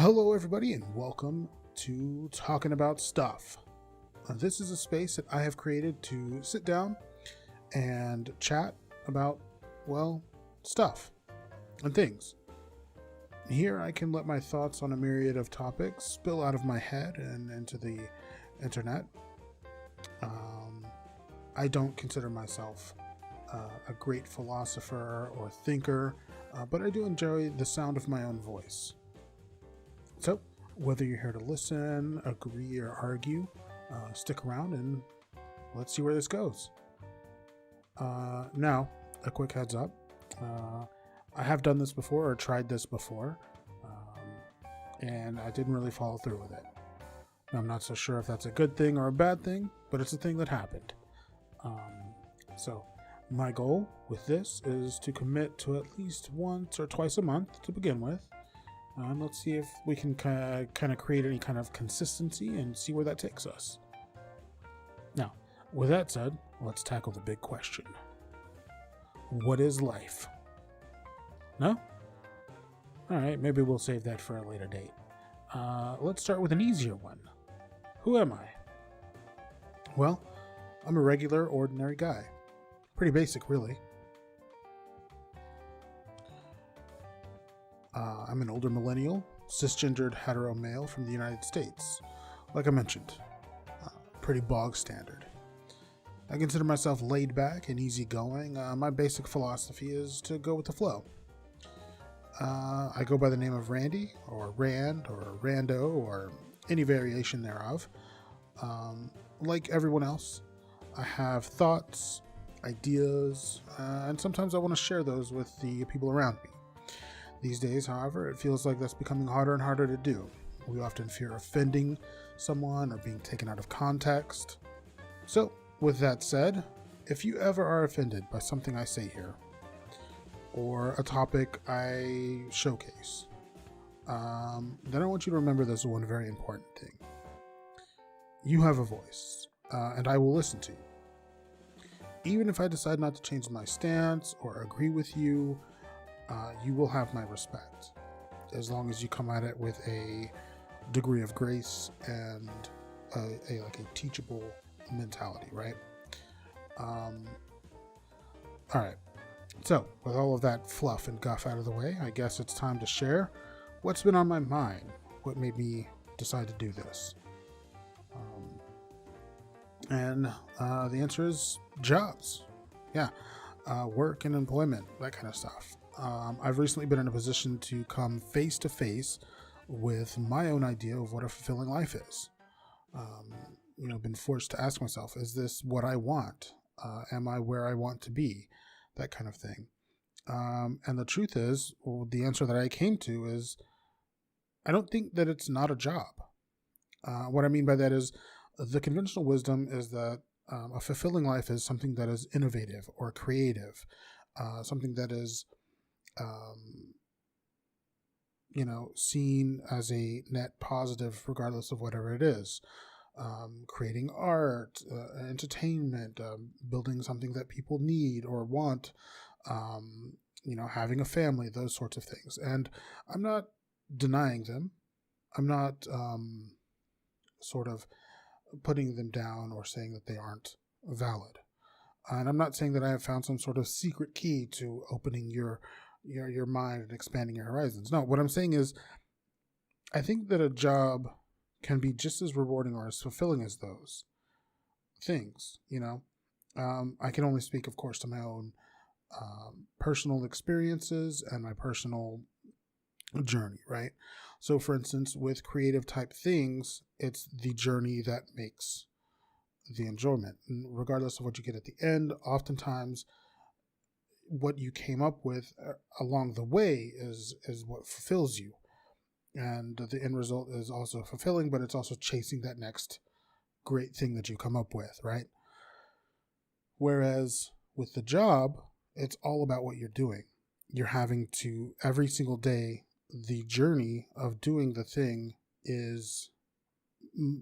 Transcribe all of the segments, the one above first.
Hello, everybody, and welcome to Talking About Stuff. This is a space that I have created to sit down and chat about, well, stuff and things. Here I can let my thoughts on a myriad of topics spill out of my head and into the internet. I don't consider myself a great philosopher or thinker, but I do enjoy the sound of my own voice. So, whether you're here to listen, agree, or argue, stick around and let's see where this goes. Now, a quick heads up. I have done this before or tried this before, and I didn't really follow through with it. I'm not so sure if that's a good thing or a bad thing, but it's a thing that happened. So, my goal with this is to commit to at least once or twice a month to begin with. And let's see if we can kind of create any kind of consistency and see where that takes us. Now, with that said, let's tackle the big question. What is life? No? Alright, maybe we'll save that for a later date. Let's start with an easier one. Who am I? Well, I'm a regular, ordinary guy. Pretty basic, really. I'm an older millennial, cisgendered hetero male from the United States. Like I mentioned, pretty bog standard. I consider myself laid back and easygoing. My basic philosophy is to go with the flow. I go by the name of Randy, or Rand, or Rando, or any variation thereof. Like everyone else, I have thoughts, ideas, and sometimes I want to share those with the people around me. These days, however, it feels like that's becoming harder and harder to do. We often fear offending someone or being taken out of context. So, with that said, if you ever are offended by something I say here, or a topic I showcase, then I want you to remember this one very important thing. You have a voice, and I will listen to you. Even if I decide not to change my stance or agree with you, you will have my respect, as long as you come at it with a degree of grace and a teachable mentality, right? All right. So, with all of that fluff and guff out of the way, I guess it's time to share what's been on my mind, what made me decide to do this. And the answer is jobs. Yeah, work and employment, that kind of stuff. I've recently been in a position to come face to face with my own idea of what a fulfilling life is. Been forced to ask myself, is this what I want? Am I where I want to be? That kind of thing. And the truth is, the answer that I came to is, I don't think that it's not a job. What I mean by that is, the conventional wisdom is that a fulfilling life is something that is innovative or creative, something that is seen as a net positive regardless of whatever it is. Creating art, entertainment, building something that people need or want, having a family, those sorts of things. And I'm not denying them. I'm not sort of putting them down or saying that they aren't valid. And I'm not saying that I have found some sort of secret key to opening your mind and expanding your horizons. No, what I'm saying is, I think that a job can be just as rewarding or as fulfilling as those things, I can only speak, of course, to my own personal experiences and my personal journey, right? So, for instance, with creative type things, it's the journey that makes the enjoyment. And regardless of what you get at the end, oftentimes what you came up with along the way is what fulfills you. And the end result is also fulfilling, but it's also chasing that next great thing that you come up with, right? Whereas with the job, it's all about what you're doing. You're having to, every single day, the journey of doing the thing is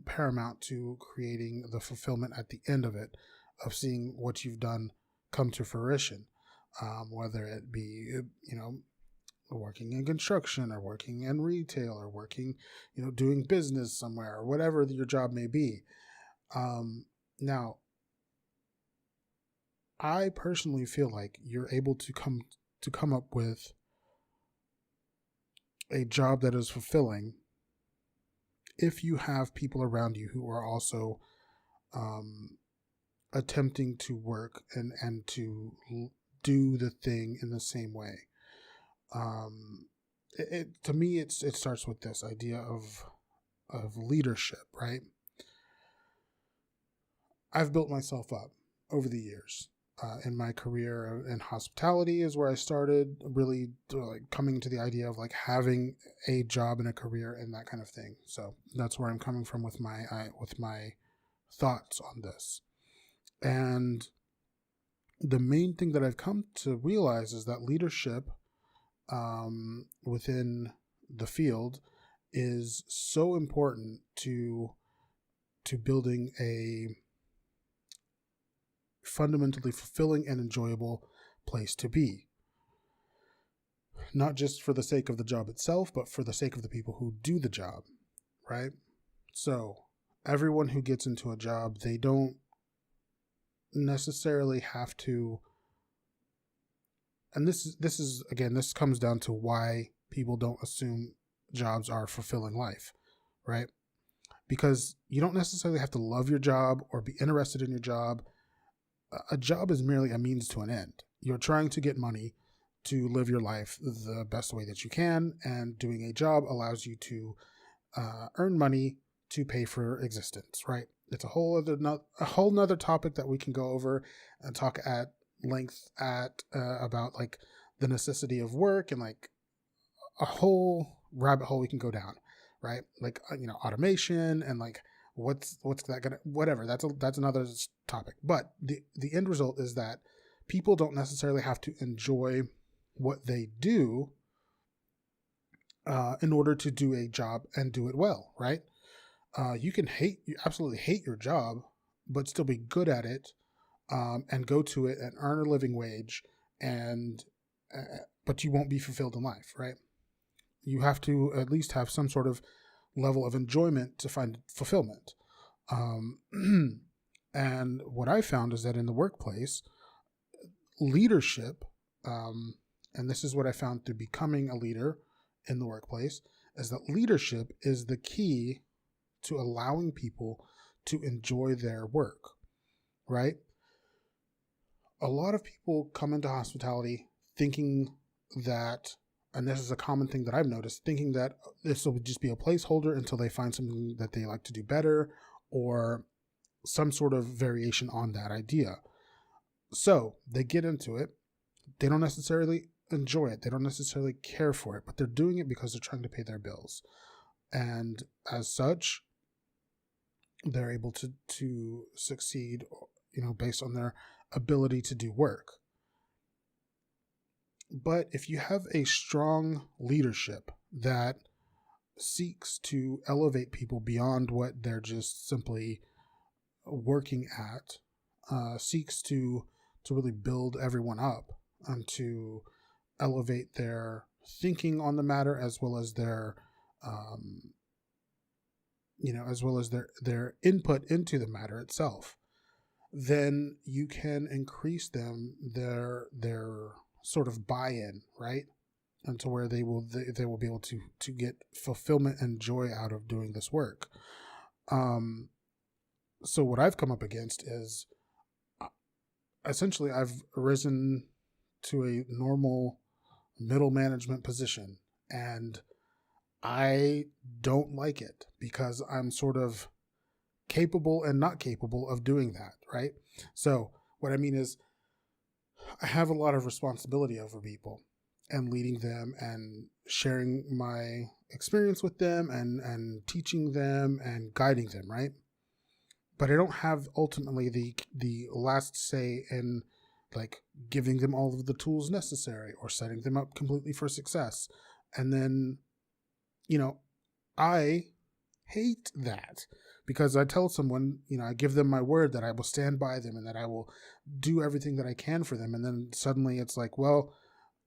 paramount to creating the fulfillment at the end of it, of seeing what you've done come to fruition. Whether it be, working in construction or working in retail or working, doing business somewhere or whatever your job may be. Now, I personally feel like you're able to come up with a job that is fulfilling if you have people around you who are also attempting to work and to do the thing in the same way. To me, it starts with this idea of leadership, right? I've built myself up over the years. In my career in hospitality is where I started really coming to the idea of having a job and a career and that kind of thing. So that's where I'm coming from with my thoughts on this. And the main thing that I've come to realize is that leadership within the field is so important to building a fundamentally fulfilling and enjoyable place to be. Not just for the sake of the job itself, but for the sake of the people who do the job, right? So everyone who gets into a job, they don't necessarily have to, and this comes down to why people don't assume jobs are fulfilling life, right? Because you don't necessarily have to love your job or be interested in your job. A job is merely a means to an end. You're trying to get money to live your life the best way that you can, and doing a job allows you to earn money to pay for existence, right? It's a whole nother topic that we can go over and talk at length about the necessity of work and a whole rabbit hole we can go down, right? Automation and what's that gonna, whatever, that's another topic. But the end result is that people don't necessarily have to enjoy what they do in order to do a job and do it well, right? You absolutely hate your job, but still be good at it, and go to it and earn a living wage, but you won't be fulfilled in life, right? You have to at least have some sort of level of enjoyment to find fulfillment. And what I found is that in the workplace, leadership, and this is what I found through becoming a leader in the workplace, is that leadership is the key to allowing people to enjoy their work, right? A lot of people come into hospitality thinking that, and this is a common thing that I've noticed, thinking that this will just be a placeholder until they find something that they like to do better or some sort of variation on that idea. So they get into it. They don't necessarily enjoy it. They don't necessarily care for it, but they're doing it because they're trying to pay their bills. And as such, they're able to succeed, based on their ability to do work. But if you have a strong leadership that seeks to elevate people beyond what they're just simply working at, seeks to really build everyone up and to elevate their thinking on the matter, as well as their their input into the matter itself, then you can increase their sort of buy-in, right? And to where they will be able to get fulfillment and joy out of doing this work. So what I've come up against is essentially I've risen to a normal middle management position, and I don't like it because I'm sort of capable and not capable of doing that, right? So what I mean is I have a lot of responsibility over people and leading them and sharing my experience with them and teaching them and guiding them, right? But I don't have ultimately the last say in giving them all of the tools necessary or setting them up completely for success. And then, I hate that because I tell someone, I give them my word that I will stand by them and that I will do everything that I can for them. And then suddenly it's like, well,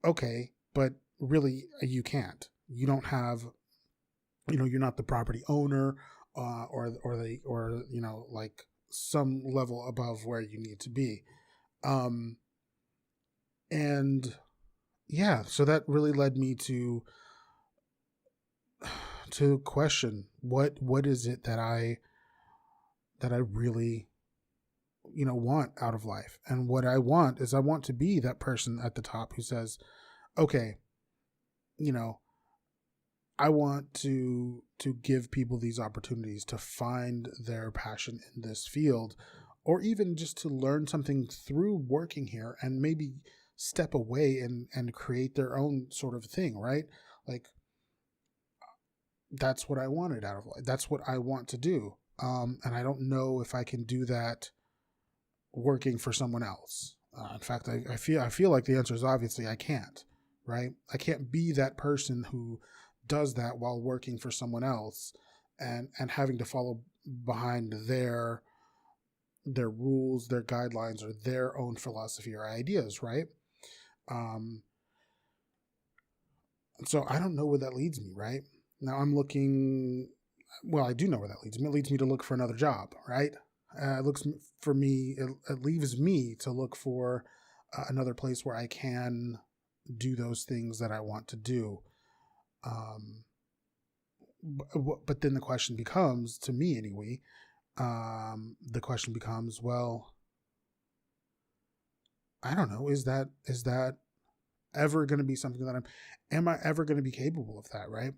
okay, but really you can't. You don't have, you're not the property owner, or like some level above where you need to be. And yeah, so that really led me to question what is it that I really want out of life. And what I want is, I want to be that person at the top who says, okay, I want to give people these opportunities to find their passion in this field, or even just to learn something through working here and maybe step away and create their own sort of thing, right? Like, that's what I wanted out of life. That's what I want to do. And I don't know if I can do that working for someone else. In fact, I feel like the answer is obviously I can't, right? I can't be that person who does that while working for someone else and having to follow behind their rules, their guidelines, or their own philosophy or ideas, right? So I don't know where that leads me, right? Now I'm looking, well, I do know where that leads me. It leads me to look for another job, right? It leaves me to look for another place where I can do those things that I want to do. But then the question becomes, to me anyway, the question becomes, well, I don't know, is that ever going to be something that am I ever going to be capable of that, right?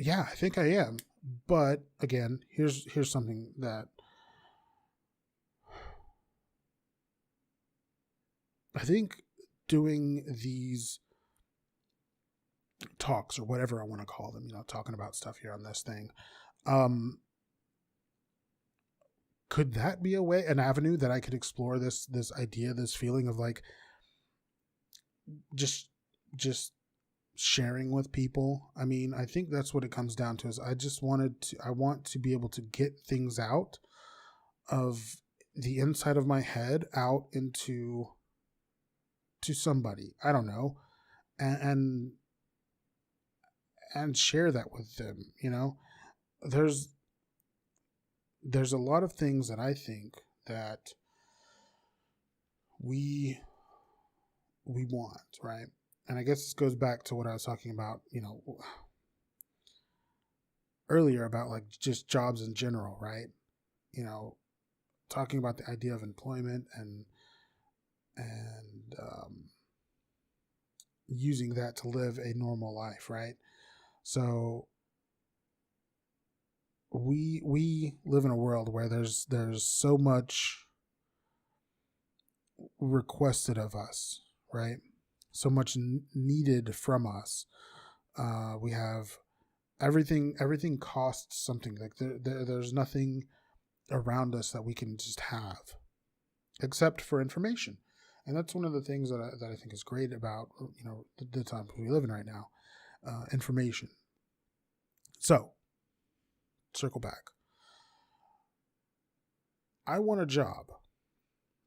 Yeah, I think I am. But again, here's something that I think doing these talks, or whatever I want to call them, talking about stuff here on this thing, could that be an avenue that I could explore this idea, this feeling of like just sharing with people? I mean, I think that's what it comes down to, is I want to be able to get things out of the inside of my head out into somebody, I don't know, and share that with them. There's a lot of things that I think that we want, right? And I guess this goes back to what I was talking about, earlier, about like just jobs in general, right? Talking about the idea of employment and using that to live a normal life, right? So we live in a world where there's so much requested of us, right? So much needed from us. We have everything costs something. Like there's nothing around us that we can just have, except for information. And that's one of the things that I think is great about the times we live in right now, information. So, circle back. I want a job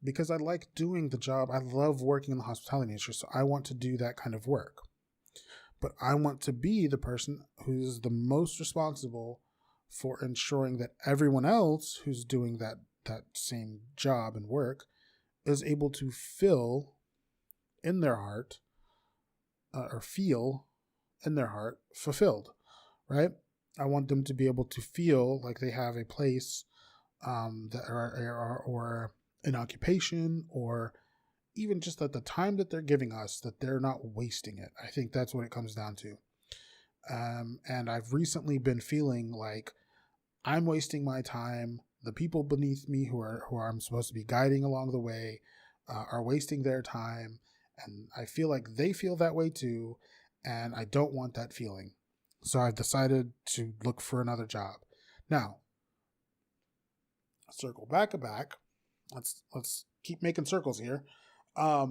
because I like doing the job. I love working in the hospitality industry, so I want to do that kind of work. But I want to be the person who's the most responsible for ensuring that everyone else who's doing that same job and work is able to feel in their heart, or feel in their heart fulfilled, right? I want them to be able to feel like they have a place, or an occupation, or even just that the time that they're giving us, that they're not wasting it. I think that's what it comes down to. And I've recently been feeling like I'm wasting my time. The people beneath me who I'm supposed to be guiding along the way are wasting their time. And I feel like they feel that way too. And I don't want that feeling. So I've decided to look for another job. Now, circle back. Let's keep making circles here. I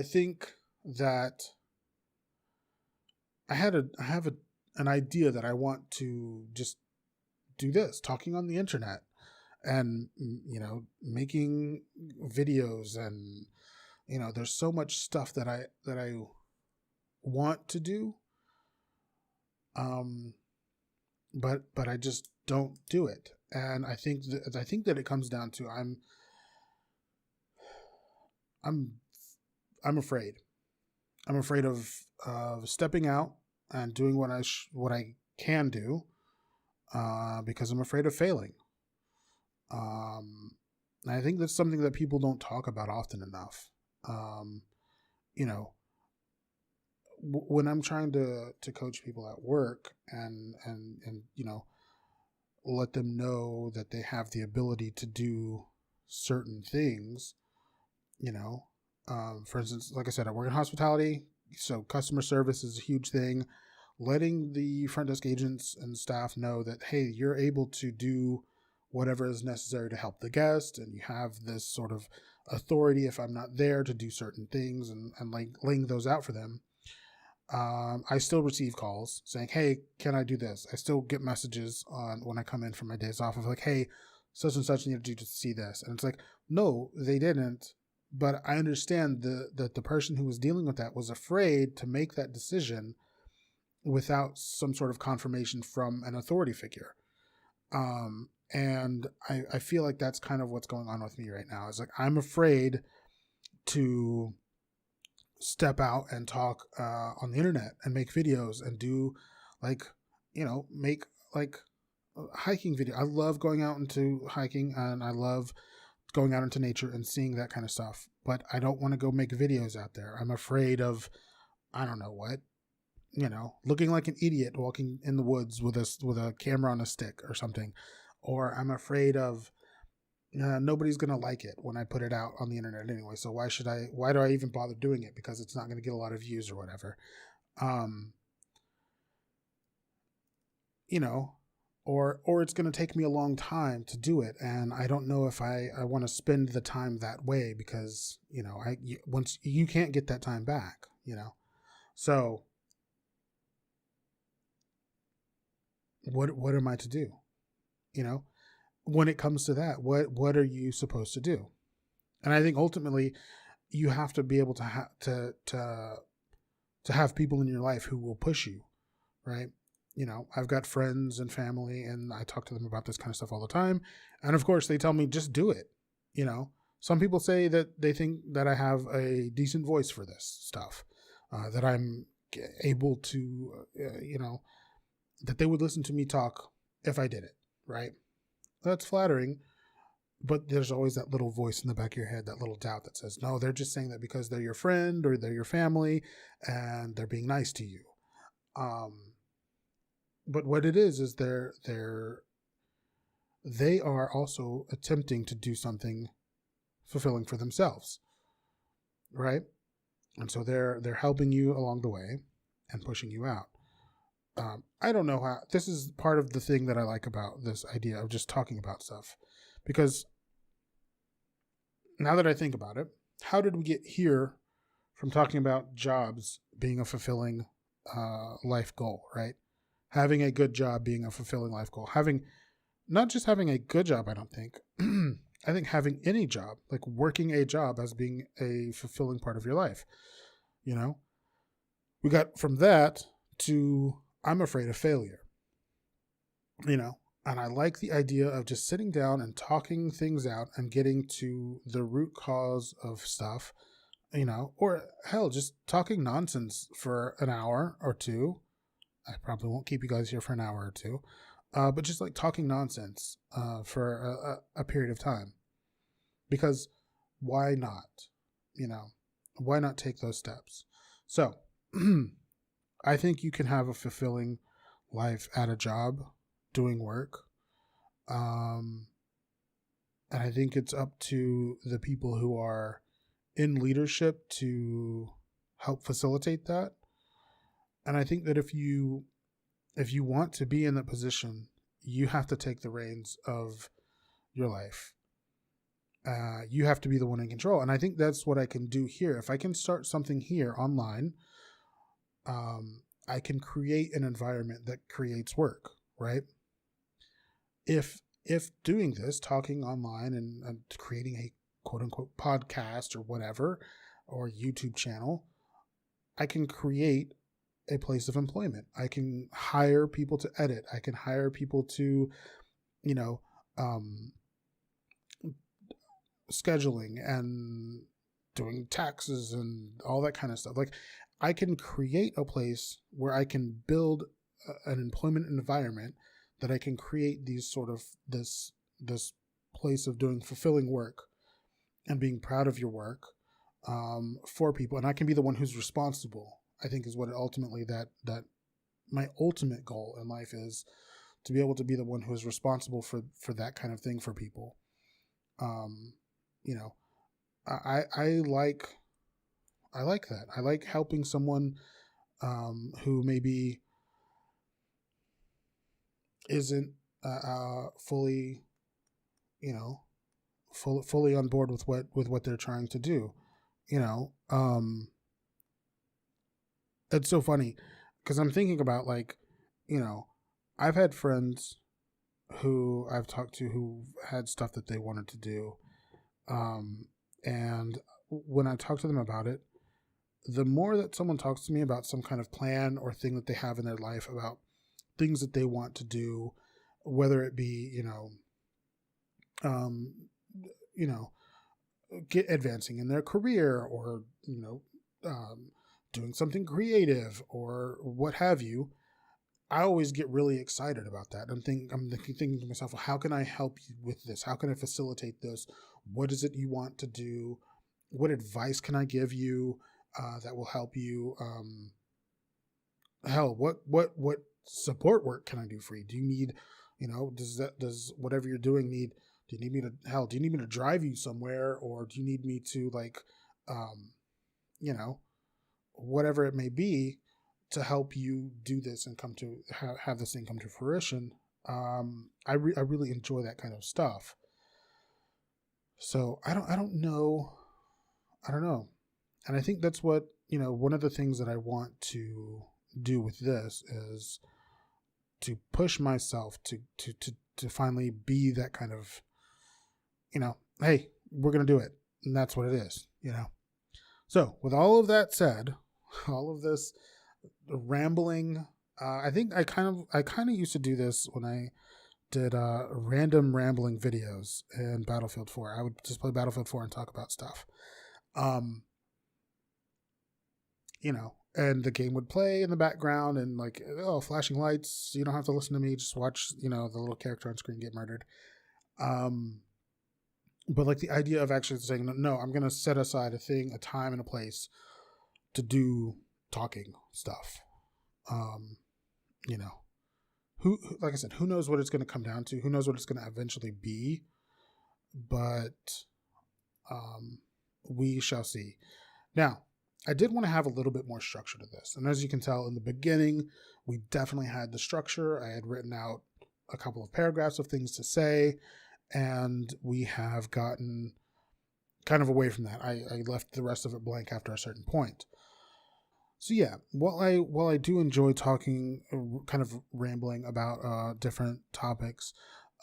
think that I have an idea that I want to just do this, talking on the internet, and, making videos, and, there's so much stuff that I want to do. But I just don't do it. And I think that it comes down to I'm I'm afraid. I'm afraid of stepping out and doing what I can do, because I'm afraid of failing. And I think that's something that people don't talk about often enough. Um, you know, when I'm trying to coach people at work, and let them know that they have the ability to do certain things, you know, for instance, like I said, I work in hospitality, so customer service is a huge thing. Letting the front desk agents and staff know that, hey, you're able to do whatever is necessary to help the guest, and you have this sort of authority if I'm not there to do certain things, and like laying those out for them. I still receive calls saying, hey, can I do this? I still get messages on when I come in from my days off of like, hey, such and such needed you to see this. And it's like, no, they didn't. But I understand that the person who was dealing with that was afraid to make that decision without some sort of confirmation from an authority figure. And I feel like that's kind of what's going on with me right now. It's like, I'm afraid to step out and talk on the internet and make videos and do make hiking video. I love going out into hiking, and I love going out into nature and seeing that kind of stuff, but I don't want to go make videos out there. I'm afraid of, I don't know what, looking like an idiot walking in the woods with a camera on a stick or something. Or I'm afraid of, nobody's going to like it when I put it out on the internet anyway. So why do I even bother doing it? Because it's not going to get a lot of views or whatever. Or it's going to take me a long time to do it. And I don't know if I want to spend the time that way, because, once you can't get that time back, so what am I to do? When it comes to that, what are you supposed to do? And I think ultimately you have to be able to have people in your life who will push you, right? I've got friends and family, and I talk to them about this kind of stuff all the time. And of course they tell me, just do it. Some people say that they think that I have a decent voice for this stuff, that I'm able to, that they would listen to me talk if I did it, right? That's flattering, but there's always that little voice in the back of your head, that little doubt that says, no, they're just saying that because they're your friend or they're your family and they're being nice to you. But what it is they are also attempting to do something fulfilling for themselves, right? And so they're helping you along the way and pushing you out. I don't know how, this is part of the thing that I like about this idea of just talking about stuff, because now that I think about it, how did we get here from talking about jobs being a fulfilling life goal, right? Having a good job being a fulfilling life goal. Not just having a good job, I don't think. I think having any job, like working a job, as being a fulfilling part of your life. We got from that to, I'm afraid of failure. And I like the idea of just sitting down and talking things out and getting to the root cause of stuff, or hell, just talking nonsense for an hour or two. I probably won't keep you guys here for an hour or two, but just like talking nonsense for a period of time, because why not? Why not take those steps? So I think you can have a fulfilling life at a job doing work. And I think it's up to the people who are in leadership to help facilitate that. And I think that if you want to be in that position, you have to take the reins of your life. You have to be the one in control. And I think that's what I can do here. If I can start something here online, I can create an environment that creates work, right? If if doing this, talking online and creating a quote unquote podcast or whatever, or YouTube channel, I can create a place of employment. I can hire people to edit. I can hire people to, you know, um, scheduling and doing taxes and all that kind of stuff. Like, I can create a place where I can build an employment environment that I can create these sort of this place of doing fulfilling work and being proud of your work, for people, and I can be the one who's responsible. I think is what ultimately that my ultimate goal in life is, to be able to be the one who is responsible for that kind of thing for people. Um, you know, I like that. I like helping someone who maybe isn't fully, you know, fully on board with what they're trying to do. You know, it's so funny because I'm thinking about, like, you know, I've had friends who I've talked to who had stuff that they wanted to do, and when I talk to them about it, the more that someone talks to me about some kind of plan or thing that they have in their life, about things that they want to do, whether it be, um, you know, get advancing in their career, or, doing something creative or what have you, I always get really excited about that. I'm thinking to myself, well, how can I help you with this? How can I facilitate this? What is it you want to do? What advice can I give you that will help you? Hell, what support work can I do for you? Do you need, does whatever you're doing need? Do you need me to Do you need me to drive you somewhere, or do you need me to, like, um, you know, whatever it may be, to help you do this and come to have this thing come to fruition? I really enjoy that kind of stuff. So I don't know. I don't know. And I think that's what, one of the things that I want to do with this is to push myself to finally be that kind of, hey, we're going to do it. And that's what it is, So with all of that said, all of this rambling, I think I kind of used to do this when I did random rambling videos in Battlefield 4. I would just play Battlefield 4 and talk about stuff. And the game would play in the background, and, like, oh, flashing lights, you don't have to listen to me, just watch, the little character on screen get murdered. But, like, the idea of actually saying, no, I'm going to set aside a time and a place to do talking stuff. Who, like I said, who knows what it's going to come down to? Who knows what it's going to eventually be? But we shall see. Now, I did want to have a little bit more structure to this. And as you can tell, in the beginning, we definitely had the structure. I had written out a couple of paragraphs of things to say, and we have gotten kind of away from that. I left the rest of it blank after a certain point. So yeah, while I do enjoy talking, kind of rambling about different topics,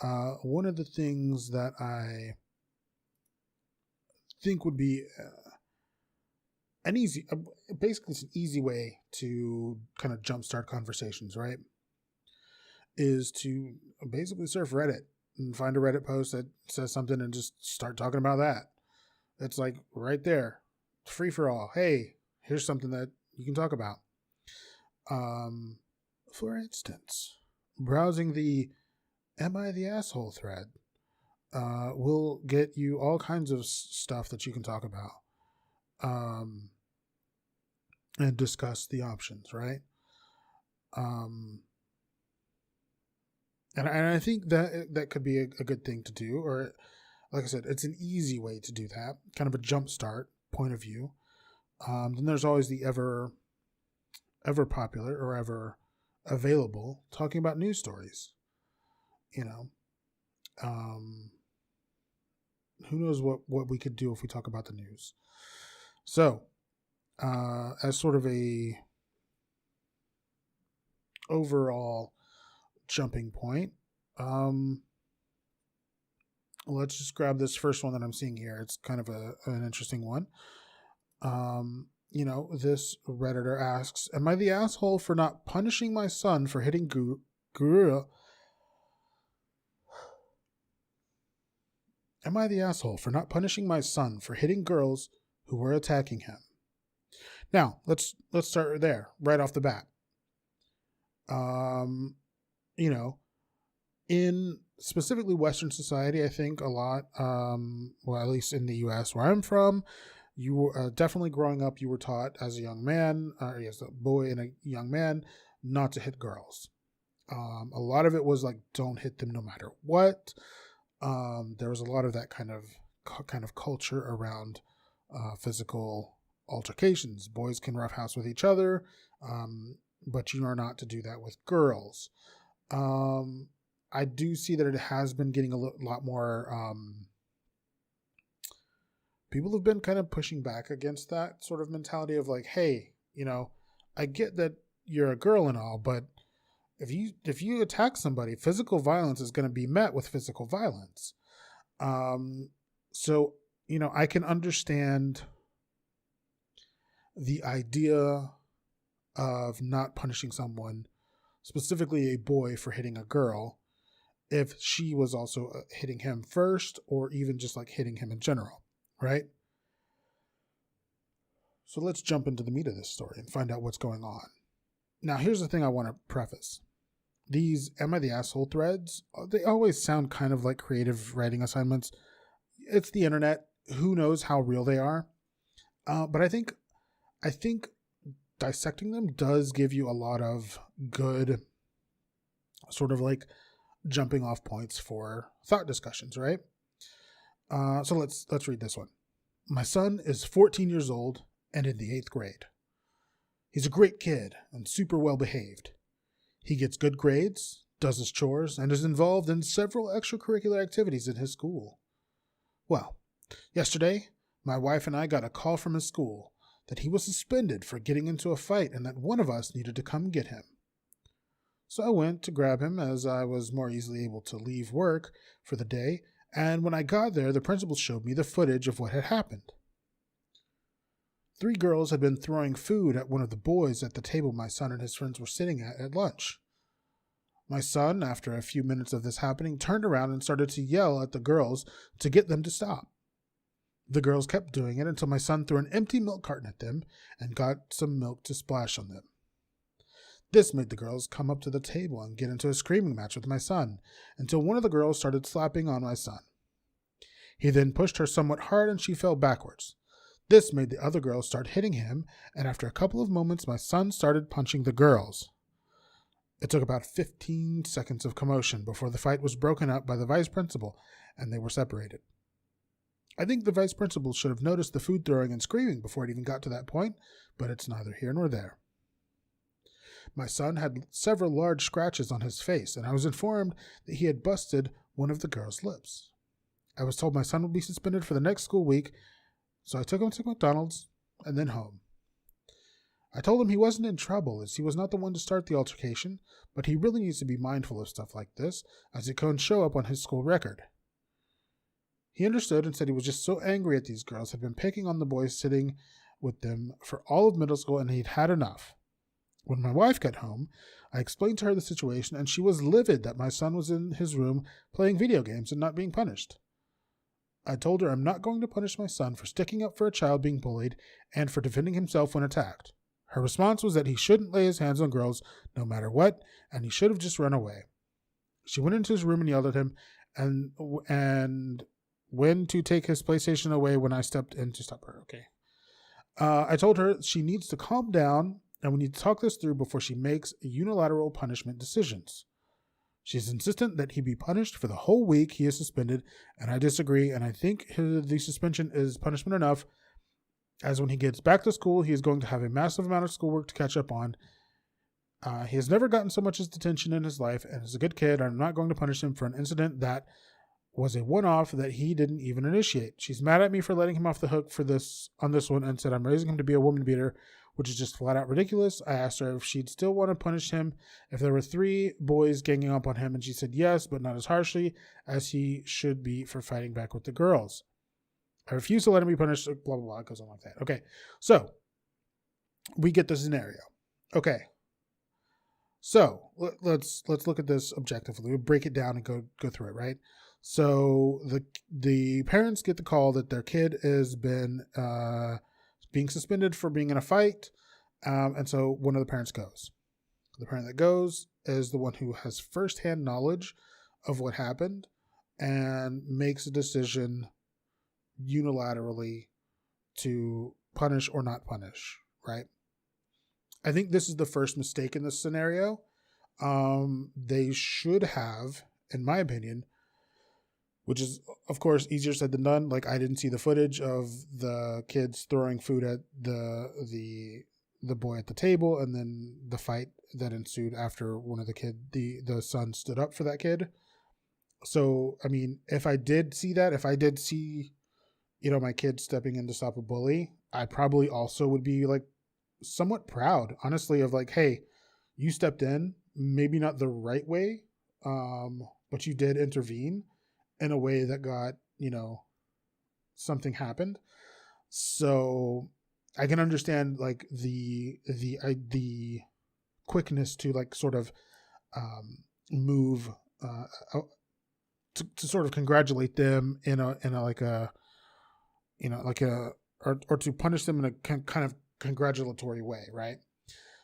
one of the things that I think would be basically it's an easy way to kind of jumpstart conversations, right? Is to basically surf Reddit and find a Reddit post that says something and just start talking about that. It's like right there, it's free for all. Hey, here's something that you can talk about. For instance, browsing the "Am I the Asshole" thread will get you all kinds of stuff that you can talk about. And discuss the options, right? And I think that could be a good thing to do, or, like I said, it's an easy way to do that, kind of a jump start point of view. Then there's always the ever popular or ever available talking about news stories. Who knows what we could do if we talk about the news. So, as sort of a overall jumping point, let's just grab this first one that I'm seeing here. It's kind of an interesting one. This Redditor asks, am I the asshole for not punishing my son for hitting Am I the asshole for not punishing my son for hitting girls who were attacking him? Now, let's start there, right off the bat. In specifically Western society, I think a lot, at least in the U.S. where I'm from, you were definitely growing up, you were taught as a young man, as a boy and a young man, not to hit girls. A lot of it was like, don't hit them no matter what. There was a lot of that kind of culture around physical altercations. Boys can roughhouse with each other, but you are not to do that with girls. I do see that it has been getting a lot more. People have been kind of pushing back against that sort of mentality of like, hey, I get that you're a girl and all, but if you attack somebody, physical violence is going to be met with physical violence. So I can understand the idea of not punishing someone, specifically a boy, for hitting a girl, if she was also hitting him first, or even just like hitting him in general, right? So let's jump into the meat of this story and find out what's going on. Now, here's the thing I want to preface. These Am I the Asshole threads, they always sound kind of like creative writing assignments. It's the internet. Who knows how real they are? But I think dissecting them does give you a lot of good sort of like jumping off points for thought discussions, right? So let's read this one. My son is 14 years old and in the 8th grade. He's a great kid and super well behaved. He gets good grades, does his chores, and is involved in several extracurricular activities in his school. Well, yesterday, my wife and I got a call from his school that he was suspended for getting into a fight and that one of us needed to come get him. So I went to grab him as I was more easily able to leave work for the day, and when I got there, the principal showed me the footage of what had happened. 3 girls had been throwing food at one of the boys at the table my son and his friends were sitting at lunch. My son, after a few minutes of this happening, turned around and started to yell at the girls to get them to stop. The girls kept doing it until my son threw an empty milk carton at them and got some milk to splash on them. This made the girls come up to the table and get into a screaming match with my son, until one of the girls started slapping on my son. He then pushed her somewhat hard and she fell backwards. This made the other girls start hitting him, and after a couple of moments, my son started punching the girls. It took about 15 seconds of commotion before the fight was broken up by the vice principal, and they were separated. I think the vice principal should have noticed the food throwing and screaming before it even got to that point, but it's neither here nor there. My son had several large scratches on his face, and I was informed that he had busted one of the girls' lips. I was told my son would be suspended for the next school week, so I took him to McDonald's and then home. I told him he wasn't in trouble as he was not the one to start the altercation, but he really needs to be mindful of stuff like this as it can show up on his school record. He understood and said he was just so angry at these girls had been picking on the boys sitting with them for all of middle school and he'd had enough. When my wife got home, I explained to her the situation and she was livid that my son was in his room playing video games and not being punished. I told her I'm not going to punish my son for sticking up for a child being bullied and for defending himself when attacked. Her response was that he shouldn't lay his hands on girls no matter what, and he should have just run away. She went into his room and yelled at him and when to take his PlayStation away when I stepped in to stop her. Okay. I told her she needs to calm down and we need to talk this through before she makes unilateral punishment decisions. She's insistent that he be punished for the whole week he is suspended, and I disagree, and I think the suspension is punishment enough, as when he gets back to school, he is going to have a massive amount of schoolwork to catch up on. He has never gotten so much as detention in his life, and is a good kid. I'm not going to punish him for an incident that was a one-off that he didn't even initiate. She's mad at me for letting him off the hook for this on this one and said I'm raising him to be a woman beater which is just flat out ridiculous. I asked her if she'd still want to punish him if there were 3 boys ganging up on him, and she said yes, but not as harshly as he should be for fighting back with the girls. I refuse to let him be punished, blah, blah, blah. It goes on like that. Okay, so we get the scenario. Okay, so let's look at this objectively. We'll break it down and go through it, right? So the parents get the call that their kid has been being suspended for being in a fight, and so one of the parents goes. The parent that goes is the one who has firsthand knowledge of what happened and makes a decision unilaterally to punish or not punish, right? I think this is the first mistake in this scenario. They should have, in my opinion, which is, of course, easier said than done. Like, I didn't see the footage of the kids throwing food at the boy at the table, and then the fight that ensued after one of the son stood up for that kid. So, I mean, if I did see that, if I did see, my kid stepping in to stop a bully, I probably also would be like somewhat proud, honestly, of like, hey, you stepped in, maybe not the right way, but you did intervene in a way that got, something happened. So I can understand like the quickness to like sort of move to sort of congratulate them in a like a or to punish them in a kind of congratulatory way, right?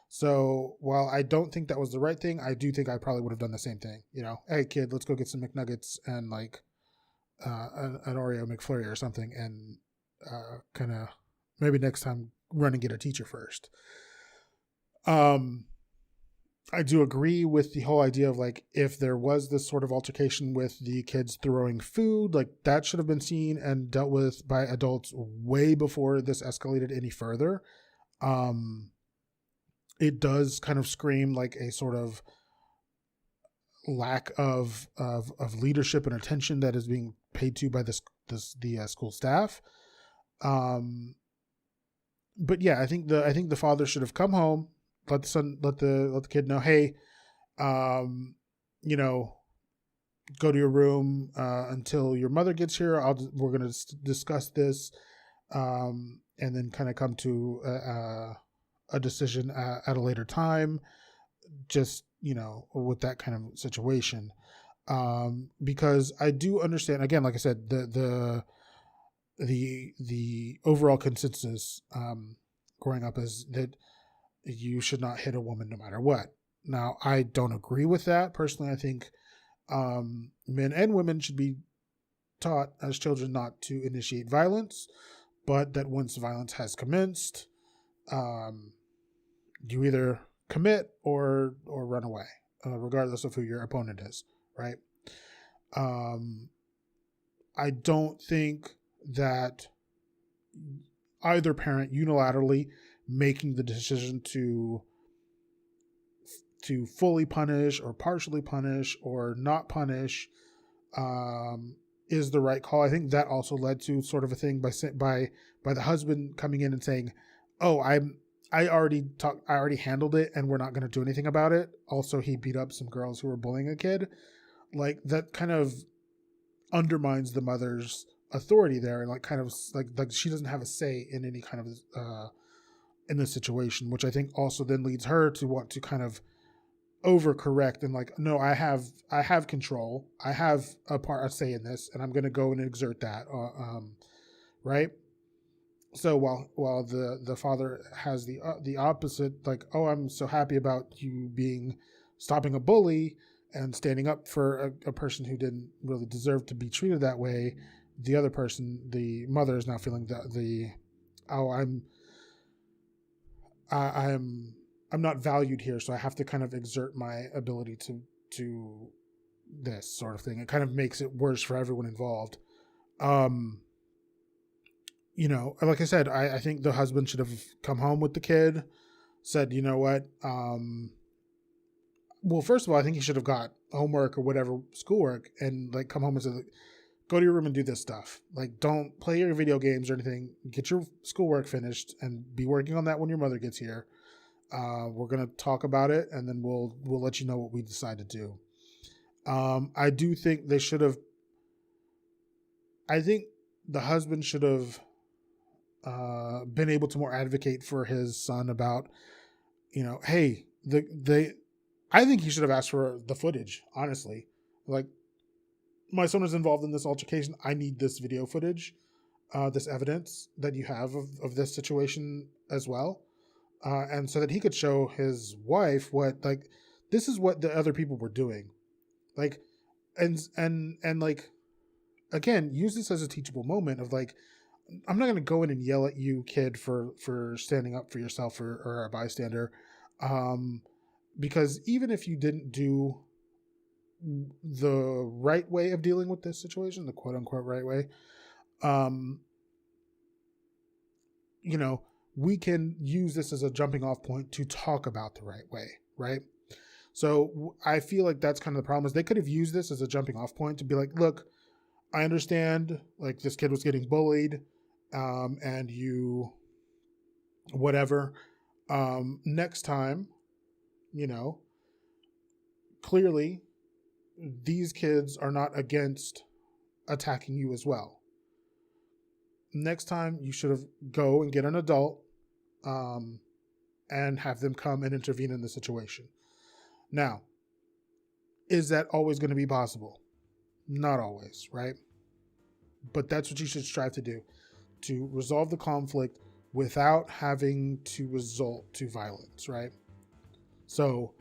So while I don't think that was the right thing, I do think I probably would have done the same thing. Hey kid, let's go get some McNuggets and like an Oreo McFlurry or something, and kind of maybe next time run and get a teacher first. I do agree with the whole idea of like, if there was this sort of altercation with the kids throwing food, like that should have been seen and dealt with by adults way before this escalated any further. It does kind of scream like a sort of lack of leadership and attention that is being paid to by the school staff. But yeah, I think the father should have come home, let the kid know, hey, go to your room until your mother gets here. We're going to discuss this, and then kind of come to a decision at a later time, just, with that kind of situation. Because I do understand, again, like I said, the overall consensus growing up is that you should not hit a woman no matter what. Now, I don't agree with that. Personally, I think men and women should be taught as children not to initiate violence, but that once violence has commenced, you either commit or run away, regardless of who your opponent is, right? I don't think that either parent unilaterally making the decision to fully punish or partially punish or not punish is the right call. I think that also led to sort of a thing by the husband coming in and saying, "Oh, I already handled it, and we're not going to do anything about it." Also, he beat up some girls who were bullying a kid. Like, that kind of undermines the mother's authority there, and like kind of like she doesn't have a say in any kind of in this situation, which I think also then leads her to want to kind of overcorrect and like, no, I have control, I have a say in this, and I'm going to go and exert that, right? So while the father has the opposite, like, oh, I'm so happy about you stopping a bully and standing up for a person who didn't really deserve to be treated that way, the other person, the mother, is now feeling I'm not valued here, so I have to kind of exert my ability to this sort of thing. It kind of makes it worse for everyone involved. Like I said, I think the husband should have come home with the kid, said, you know what, well, first of all, I think he should have got homework or whatever, schoolwork, and like come home and said, go to your room and do this stuff. Like, don't play your video games or anything. Get your schoolwork finished and be working on that when your mother gets here. We're going to talk about it, and then we'll let you know what we decide to do. I do think they should have, I think the husband should have been able to more advocate for his son about, hey, I think he should have asked for the footage, honestly. Like, my son was involved in this altercation. I need this video footage, this evidence that you have of this situation as well. And so that he could show his wife this is what the other people were doing. Like, and like, again, use this as a teachable moment of like, I'm not going to go in and yell at you, kid, for standing up for yourself or a bystander. Because even if you didn't do the right way of dealing with this situation, the quote unquote right way, we can use this as a jumping off point to talk about the right way. Right. So I feel like that's kind of the problem, is they could have used this as a jumping off point to be like, look, I understand, like, this kid was getting bullied, and you, whatever, next time, clearly these kids are not against attacking you as well. Next time you should have go and get an adult, and have them come and intervene in the situation. Now, is that always going to be possible? Not always, right? But that's what you should strive to do, to resolve the conflict without having to resort to violence, right? So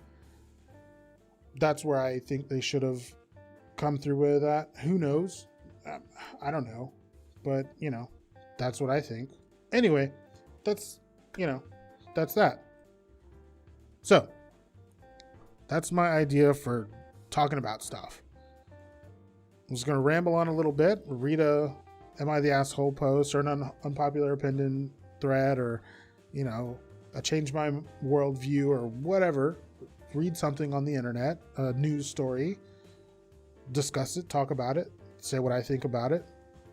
that's where I think they should have come through with that. Who knows? I don't know. But, that's what I think. Anyway, that's that. So that's my idea for talking about stuff. I'm just going to ramble on a little bit, read a Am I the Asshole post or an unpopular opinion thread, or, a change my worldview or whatever. Read something on the internet, a news story, discuss it, talk about it, say what I think about it.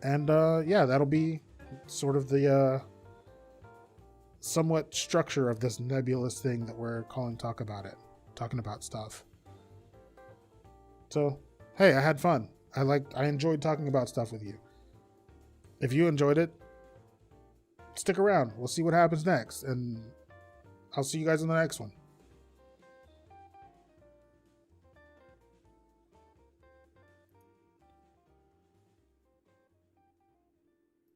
And that'll be sort of the somewhat structure of this nebulous thing that we're calling talking about stuff. So, hey, I had fun. I enjoyed talking about stuff with you. If you enjoyed it, stick around. We'll see what happens next. And I'll see you guys in the next one.